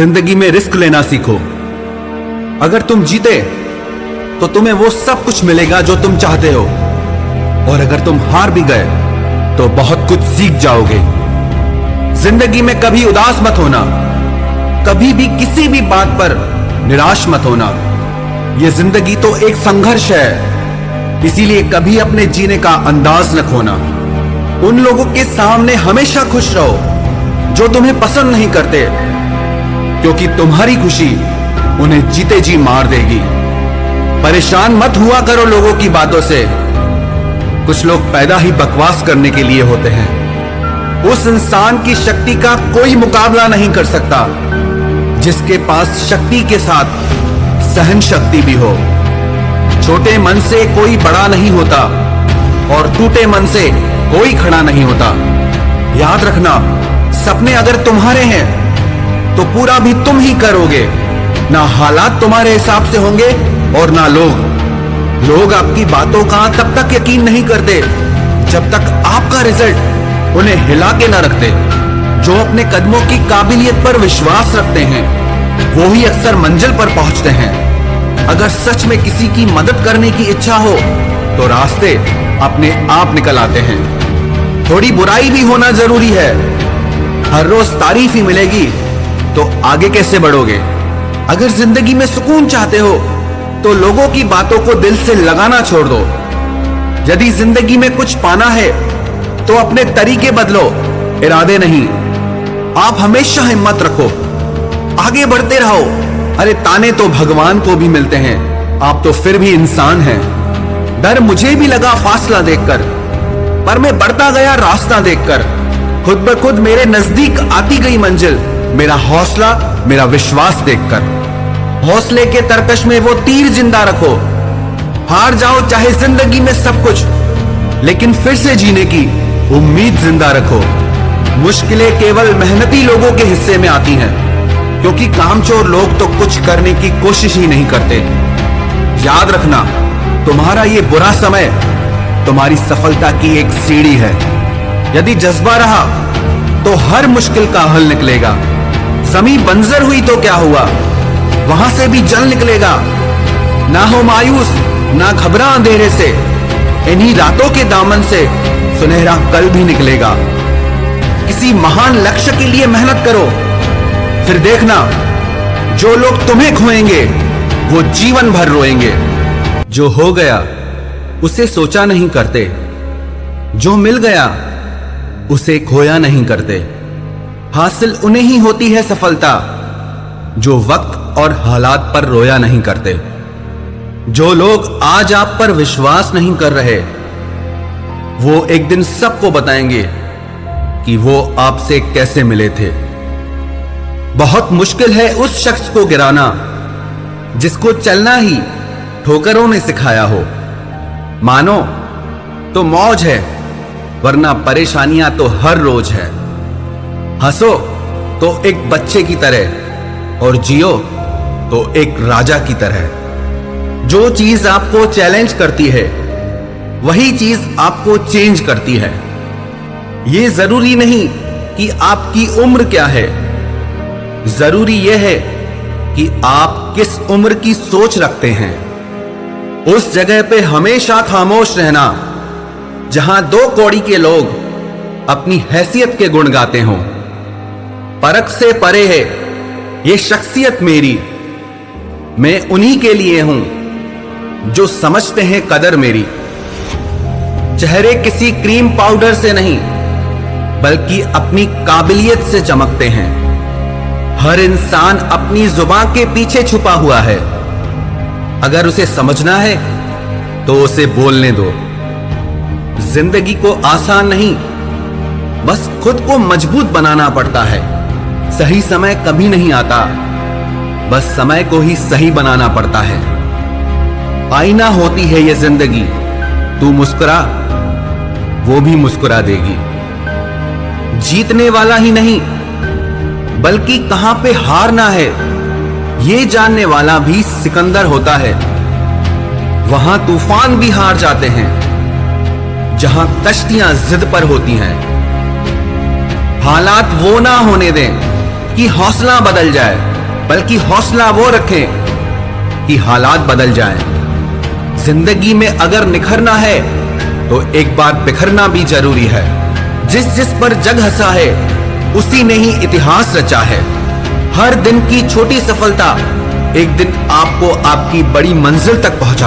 जिंदगी में रिस्क लेना सीखो। अगर तुम जीते तो तुम्हें वो सब कुछ मिलेगा जो तुम चाहते हो, और अगर तुम हार भी गए तो बहुत कुछ सीख जाओगे। जिंदगी में कभी उदास मत होना, कभी भी किसी भी बात पर निराश मत होना। यह जिंदगी तो एक संघर्ष है, इसीलिए कभी अपने जीने का अंदाज न खोना। उन लोगों के सामने हमेशा खुश रहो जो तुम्हें पसंद नहीं करते, क्योंकि तुम्हारी खुशी उन्हें जीते जी मार देगी। परेशान मत हुआ करो लोगों की बातों से, कुछ लोग पैदा ही बकवास करने के लिए होते हैं। उस इंसान की शक्ति का कोई मुकाबला नहीं कर सकता जिसके पास शक्ति के साथ सहन शक्ति भी हो। छोटे मन से कोई बड़ा नहीं होता और टूटे मन से कोई खड़ा नहीं होता। याद रखना, सपने अगर तुम्हारे हैं तो पूरा भी तुम ही करोगे। ना हालात तुम्हारे हिसाब से होंगे और ना लोग आपकी बातों का तब तक यकीन नहीं करते जब तक आपका रिजल्ट उन्हें हिला के ना रखते। जो अपने कदमों की काबिलियत पर विश्वास रखते हैं वो ही अक्सर मंजिल पर पहुंचते हैं। अगर सच में किसी की मदद करने की इच्छा हो तो रास्ते अपने आप निकल आते हैं। थोड़ी बुराई भी होना जरूरी है। हर रोज तारीफ ही मिलेगी तो आगे कैसे बढ़ोगे? अगर जिंदगी में सुकून चाहते हो तो लोगों की बातों को दिल से लगाना छोड़ दो। यदि जिंदगी में कुछ पाना है तो अपने तरीके बदलो, इरादे नहीं। आप हमेशा हिम्मत रखो, आगे बढ़ते रहो। अरे ताने तो भगवान को भी मिलते हैं, आप तो फिर भी इंसान हैं। डर मुझे भी लगा फासला देखकर, पर मैं बढ़ता गया रास्ता देखकर। खुद ब खुद मेरे नजदीक आती गई मंजिल, मेरा हौसला, मेरा विश्वास देखकर। हौसले के तरकश में वो तीर जिंदा रखो। हार जाओ चाहे जिंदगी में सब कुछ, लेकिन फिर से जीने की उम्मीद जिंदा रखो। मुश्किलें केवल मेहनती लोगों के हिस्से में आती हैं, क्योंकि कामचोर लोग तो कुछ करने की कोशिश ही नहीं करते। याद रखना, तुम्हारा ये बुरा समय तुम्हारी सफलता की एक सीढ़ी है। यदि जज्बा रहा तो हर मुश्किल का हल निकलेगा। ज़मीं बंजर हुई तो क्या हुआ, वहां से भी जल निकलेगा। ना हो मायूस, ना घबरा अंधेरे से, इन्हीं रातों के दामन से सुनहरा कल भी निकलेगा। किसी महान लक्ष्य के लिए मेहनत करो, फिर देखना जो लोग तुम्हें खोएंगे वो जीवन भर रोएंगे। जो हो गया उसे सोचा नहीं करते, जो मिल गया उसे खोया नहीं करते। हासिल उन्हें ही होती है सफलता जो वक्त और हालात पर रोया नहीं करते। जो लोग आज आप पर विश्वास नहीं कर रहे वो एक दिन सबको बताएंगे कि वो आपसे कैसे मिले थे। बहुत मुश्किल है उस शख्स को गिराना जिसको चलना ही ठोकरों ने सिखाया हो। मानो तो मौज है, वरना परेशानियां तो हर रोज है। हंसो तो एक बच्चे की तरह और जियो तो एक राजा की तरह। जो चीज आपको चैलेंज करती है वही चीज आपको चेंज करती है। यह जरूरी नहीं कि आपकी उम्र क्या है, जरूरी यह है कि आप किस उम्र की सोच रखते हैं। उस जगह पे हमेशा खामोश रहना जहां दो कौड़ी के लोग अपनी हैसियत के गुण गाते हों। परख से परे है ये शख्सियत मेरी, मैं उन्हीं के लिए हूं जो समझते हैं कदर मेरी। चेहरे किसी क्रीम पाउडर से नहीं बल्कि अपनी काबिलियत से चमकते हैं। हर इंसान अपनी जुबान के पीछे छुपा हुआ है, अगर उसे समझना है तो उसे बोलने दो। जिंदगी को आसान नहीं, बस खुद को मजबूत बनाना पड़ता है। सही समय कभी नहीं आता, बस समय को ही सही बनाना पड़ता है। आईना होती है ये जिंदगी, तू मुस्कुरा वो भी मुस्कुरा देगी। जीतने वाला ही नहीं बल्कि कहां पे हारना है ये जानने वाला भी सिकंदर होता है। वहां तूफान भी हार जाते हैं जहां कश्तियां जिद पर होती हैं। हालात वो ना होने दें कि हौसला बदल जाए, बल्कि हौसला वो रखें कि हालात बदल जाएं। जिंदगी में अगर निखरना है तो एक बार बिखरना भी जरूरी है। जिस जिस पर जग हंसा है उसी ने ही इतिहास रचा है। हर दिन की छोटी सफलता एक दिन आपको आपकी बड़ी मंजिल तक पहुंचा